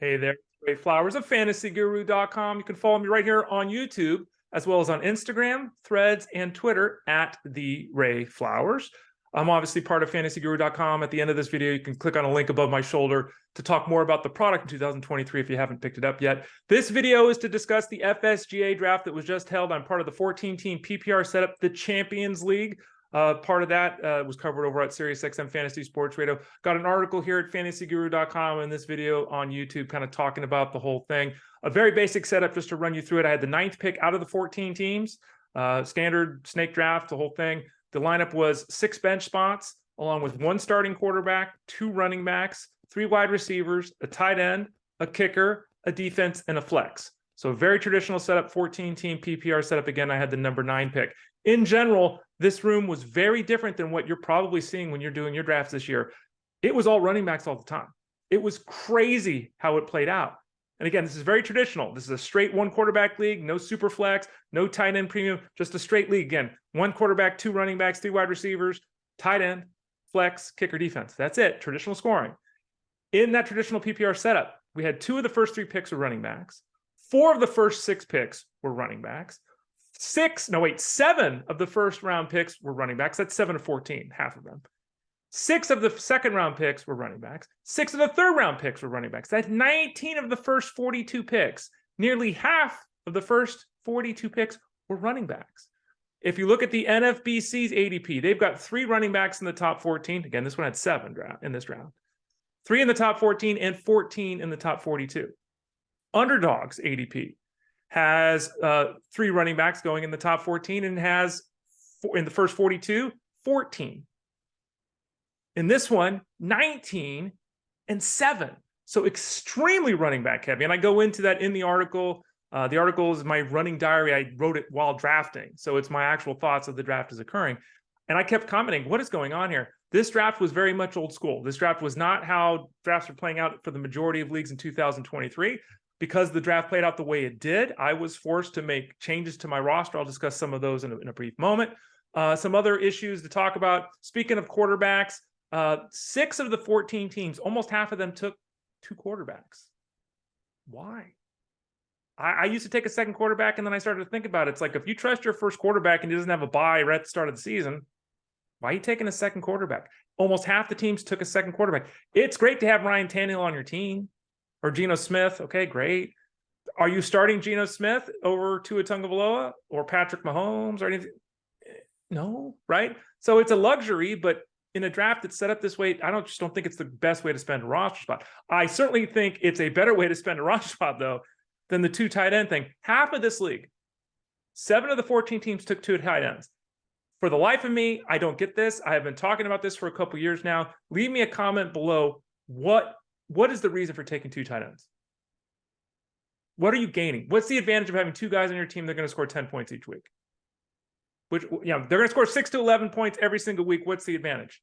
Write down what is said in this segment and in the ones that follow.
Hey there, Ray Flowers of FantasyGuru.com. You can follow me right here on YouTube, as well as on Instagram, Threads, and Twitter at the Ray Flowers. I'm obviously part of FantasyGuru.com. At the end of this video, you can click on a link above my shoulder to talk more about the product in 2023 if you haven't picked it up yet. This video is to discuss the FSGA draft that was just held. I'm part of the 14-team PPR setup, the Champions League. Part of that was covered over at SiriusXM Fantasy Sports Radio. Got an article here at FantasyGuru.com and this video on YouTube kind of talking about the whole thing. A very basic setup just to run you through it. I had the 9th pick out of the 14 teams, standard snake draft, the whole thing. The lineup was 6 bench spots, along with 1 starting quarterback, 2 running backs, 3 wide receivers, a tight end, a kicker, a defense, and a flex. So a very traditional setup, 14-team PPR setup. Again, I had the number 9 pick. In general, this room was very different than what you're probably seeing when you're doing your drafts this year. It was all running backs all the time. It was crazy how it played out. And again, this is very traditional. This is a straight 1 quarterback league, no super flex, no tight end premium, just a straight league. Again, 1 quarterback, 2 running backs, 3 wide receivers, tight end, flex, kicker, defense. That's it, traditional scoring. In that traditional PPR setup, we had 2 of the first 3 picks were running backs. 4 of the first 6 picks were running backs. 7 of the first round picks were running backs. That's 7 of 14, half of them. 6 of the second round picks were running backs. 6 of the third round picks were running backs. That's 19 of the first 42 picks. Nearly half of the first 42 picks were running backs. If you look at the NFBC's ADP, they've got 3 running backs in the top 14. Again, this one had 7 in this round. 3 in the top 14 and 14 in the top 42. Underdog's ADP has 3 running backs going in the top 14 and has in the first 42, 14. In this one, 19 and 7. So extremely running back heavy. And I go into that in the article. The article is my running diary. I wrote it while drafting. So it's my actual thoughts of the draft is occurring. And I kept commenting, what is going on here? This draft was very much old school. This draft was not how drafts are playing out for the majority of leagues in 2023. Because the draft played out the way it did, I was forced to make changes to my roster. I'll discuss some of those in a brief moment. Some other issues to talk about. Speaking of quarterbacks, 6 of the 14 teams, almost half of them took 2 quarterbacks. Why? I used to take a second quarterback, and then I started to think about it. It's like, if you trust your first quarterback and he doesn't have a bye right at the start of the season, why are you taking a second quarterback? Almost half the teams took a second quarterback. It's great to have Ryan Tannehill on your team. Or Geno Smith, okay, great. Are you starting Geno Smith over Tua Tagovailoa or Patrick Mahomes or anything? No, right? So it's a luxury, but in a draft that's set up this way, I just don't think it's the best way to spend a roster spot. I certainly think it's a better way to spend a roster spot, though, than the 2 tight end thing. Half of this league, 7 of the 14 teams took 2 tight ends. For the life of me, I don't get this. I have been talking about this for a couple years now. Leave me a comment below. What is the reason for taking 2 tight ends? What are you gaining? What's the advantage of having 2 guys on your team that are going to score 10 points each week? They're going to score 6 to 11 points every single week. What's the advantage?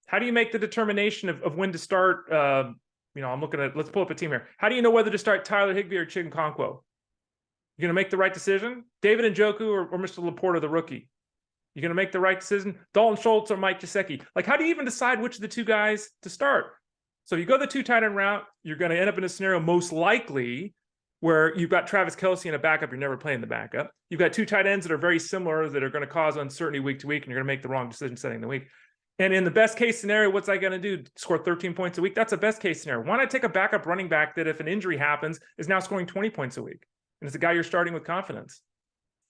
How do you make the determination of when to start? I'm looking at, let's pull up a team here. How do you know whether to start Tyler Higbee or Chinkonkwo? You're going to make the right decision? David Njoku or Mr. Laporta, the rookie? You're going to make the right decision? Dalton Schultz or Mike Gesicki? Like, how do you even decide which of the 2 guys to start? So if you go the 2 tight end route, you're going to end up in a scenario most likely where you've got Travis Kelce in a backup. You're never playing the backup. You've got 2 tight ends that are very similar that are going to cause uncertainty week to week, and you're going to make the wrong decision setting the week. And in the best case scenario, what's I going to do? Score 13 points a week? That's a best case scenario. Why not take a backup running back that if an injury happens is now scoring 20 points a week? And it's a guy you're starting with confidence.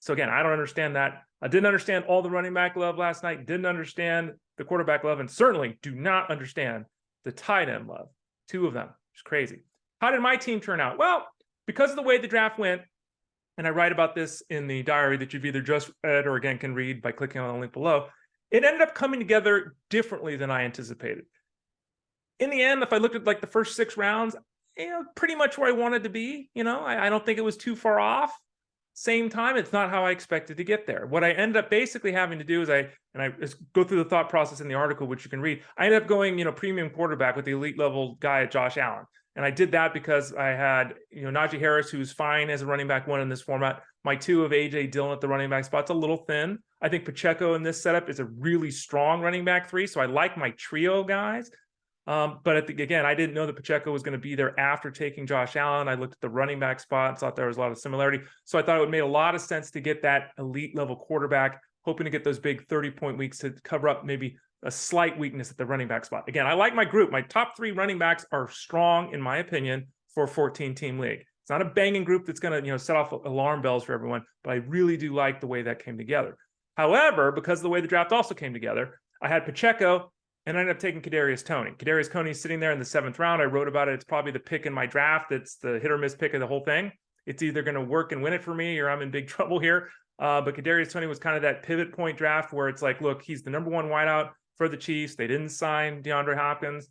So again, I don't understand that. I didn't understand all the running back love last night. Didn't understand the quarterback love, and certainly do not understand the tight end love. 2 of them. It's crazy. How did my team turn out? Well, because of the way the draft went, and I write about this in the diary that you've either just read or again can read by clicking on the link below, it ended up coming together differently than I anticipated. In the end, if I looked at like the first 6 rounds, pretty much where I wanted to be. I don't think it was too far off. Same time, it's not how I expected to get there. What I ended up basically having to do is I go through the thought process in the article, which you can read. I ended up going, premium quarterback with the elite level guy, Josh Allen. And I did that because I had, Najee Harris, who's fine as a running back 1 in this format. My 2 of A.J. Dillon at the running back spot's a little thin. I think Pacheco in this setup is a really strong running back 3. So I like my trio guys. But again, I didn't know that Pacheco was going to be there after taking Josh Allen. I looked at the running back spot and thought there was a lot of similarity. So I thought it would make a lot of sense to get that elite level quarterback, hoping to get those big 30-point weeks to cover up maybe a slight weakness at the running back spot. Again, I like my group. My top 3 running backs are strong, in my opinion, for a 14-team league. It's not a banging group that's going to, set off alarm bells for everyone, but I really do like the way that came together. However, because of the way the draft also came together, I had Pacheco, and I ended up taking Kadarius Toney. Kadarius Toney is sitting there in the 7th round. I wrote about it. It's probably the pick in my draft. It's the hit or miss pick of the whole thing. It's either going to work and win it for me, or I'm in big trouble here. But Kadarius Toney was kind of that pivot point draft where it's like, look, he's the number 1 wideout for the Chiefs. They didn't sign DeAndre Hopkins.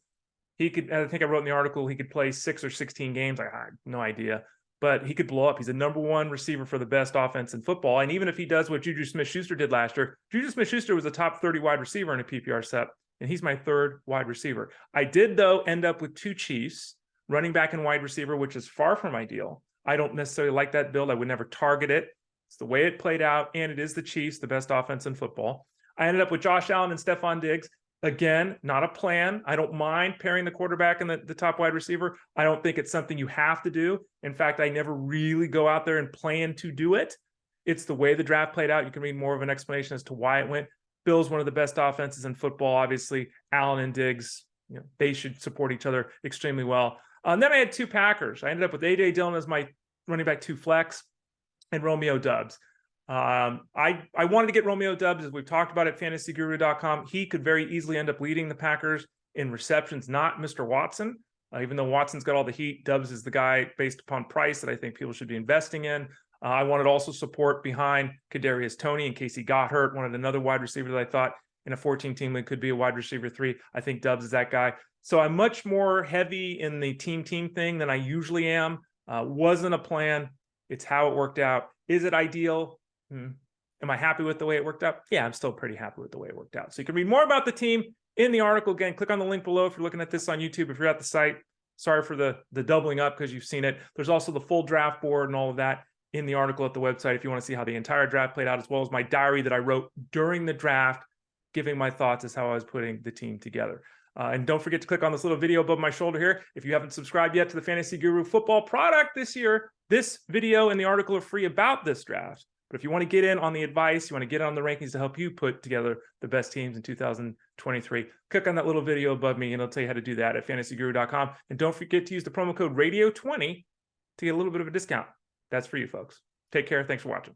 He could, I think I wrote in the article, he could play 6 or 16 games. I had no idea, but he could blow up. He's a number 1 receiver for the best offense in football. And even if he does what Juju Smith-Schuster did last year, Juju Smith-Schuster was a top 30 wide receiver in a PPR set, and he's my 3rd wide receiver. I did, though, end up with 2 Chiefs, running back and wide receiver, which is far from ideal. I don't necessarily like that build. I would never target it. It's the way it played out, and it is the Chiefs, the best offense in football. I ended up with Josh Allen and Stephon Diggs. Again, not a plan. I don't mind pairing the quarterback and the top wide receiver. I don't think it's something you have to do. In fact, I never really go out there and plan to do it. It's the way the draft played out. You can read more of an explanation as to why it went. Bill's one of the best offenses in football. Obviously, Allen and Diggs, they should support each other extremely well. And then I had 2 Packers. I ended up with A.J. Dillon as my running back 2 flex and Romeo Doubs. I wanted to get Romeo Doubs, as we've talked about at fantasyguru.com. He could very easily end up leading the Packers in receptions, not Mr. Watson. Even though Watson's got all the heat, Doubs is the guy based upon price that I think people should be investing in. I wanted also support behind Kadarius Toney in case he got hurt. Wanted another wide receiver that I thought in a 14-team league could be a wide receiver 3. I think Doubs is that guy. So I'm much more heavy in the team thing than I usually am. Wasn't a plan. It's how it worked out. Is it ideal? Am I happy with the way it worked out? Yeah, I'm still pretty happy with the way it worked out. So you can read more about the team in the article. Again, click on the link below if you're looking at this on YouTube. If you're at the site, sorry for the doubling up because you've seen it. There's also the full draft board and all of that in the article at the website if you want to see how the entire draft played out, as well as my diary that I wrote during the draft, giving my thoughts as how I was putting the team together. And don't forget to click on this little video above my shoulder here. If you haven't subscribed yet to the Fantasy Guru football product this year, this video and the article are free about this draft. But if you want to get in on the advice, you want to get on the rankings to help you put together the best teams in 2023, click on that little video above me and it'll tell you how to do that at fantasyguru.com. And don't forget to use the promo code radio20 to get a little bit of a discount. That's for you folks. Take care. Thanks for watching.